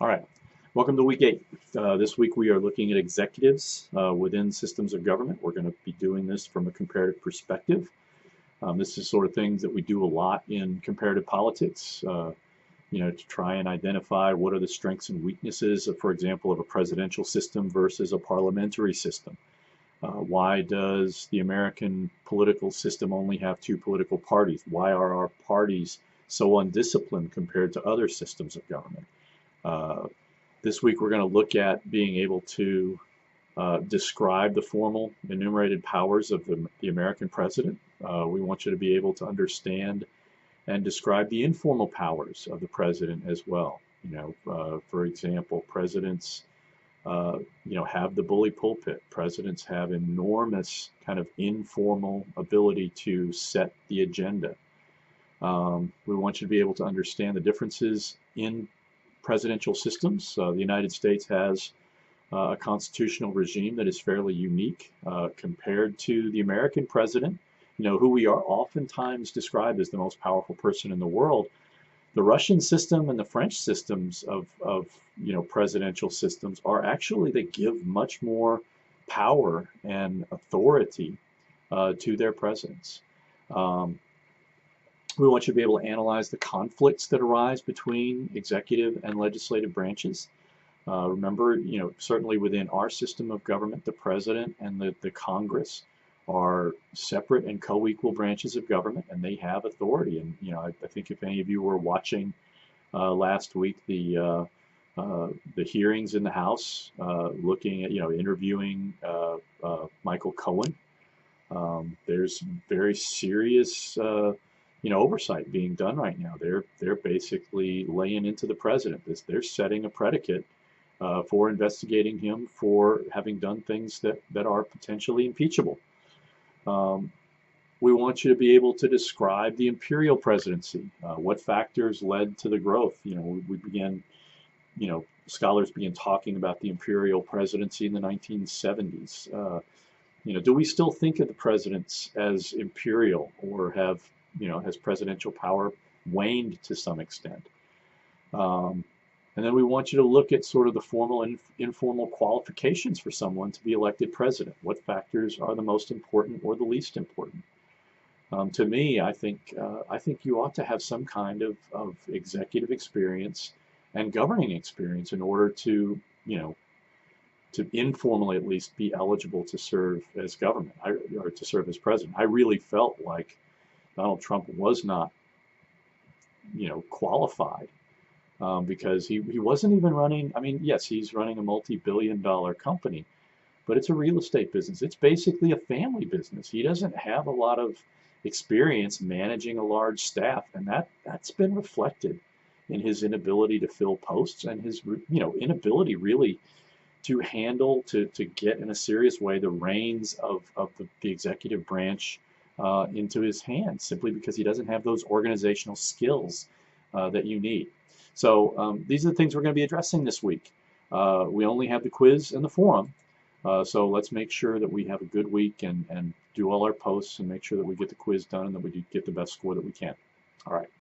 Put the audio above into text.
All right, welcome to week 8. This week we are looking at executives within systems of government. We're going to be doing this from a comparative perspective. This is sort of things that we do a lot in comparative politics, to try and identify what are the strengths and weaknesses, for example, of a presidential system versus a parliamentary system. Why does the American political system only have 2 political parties? Why are our parties so undisciplined compared to other systems of government? This week we're going to look at being able to describe the formal enumerated powers of the American president. We want you to be able to understand and describe the informal powers of the president as well. For example, presidents have the bully pulpit. Presidents have enormous kind of informal ability to set the agenda. We want you to be able to understand the differences in presidential systems. The United States has a constitutional regime that is fairly unique compared to the American president, who we are oftentimes described as the most powerful person in the world. The Russian system and the French systems of presidential systems are actually, they give much more power and authority to their presidents. We want you to be able to analyze the conflicts that arise between executive and legislative branches. Remember, certainly within our system of government, the president and the Congress are separate and co-equal branches of government, and they have authority. And I think if any of you were watching last week the hearings in the House, looking at interviewing Michael Cohen, there's very serious oversight being done right now. They're basically laying into the president. They're setting a predicate for investigating him for having done things that are potentially impeachable. We want you to be able to describe the imperial presidency. What factors led to the growth? We began, scholars began talking about the imperial presidency in the 1970s. Do we still think of the presidents as imperial, or has presidential power waned to some extent? And then we want you to look at sort of the formal and informal qualifications for someone to be elected president. What factors are the most important or the least important? To me, I think you ought to have some kind of executive experience and governing experience in order to informally at least be eligible to serve as government, or to serve as president. I really felt like Donald Trump was not, qualified because he wasn't even running. I mean, yes, he's running a multi-billion-dollar company, but it's a real estate business. It's basically a family business. He doesn't have a lot of experience managing a large staff, and that's been reflected in his inability to fill posts and his, inability really to handle, to get in a serious way the reins of the executive branch into his hands, simply because he doesn't have those organizational skills that you need. So these are the things we're going to be addressing this week. We only have the quiz and the forum, so let's make sure that we have a good week and do all our posts and make sure that we get the quiz done and that we get the best score that we can. All right.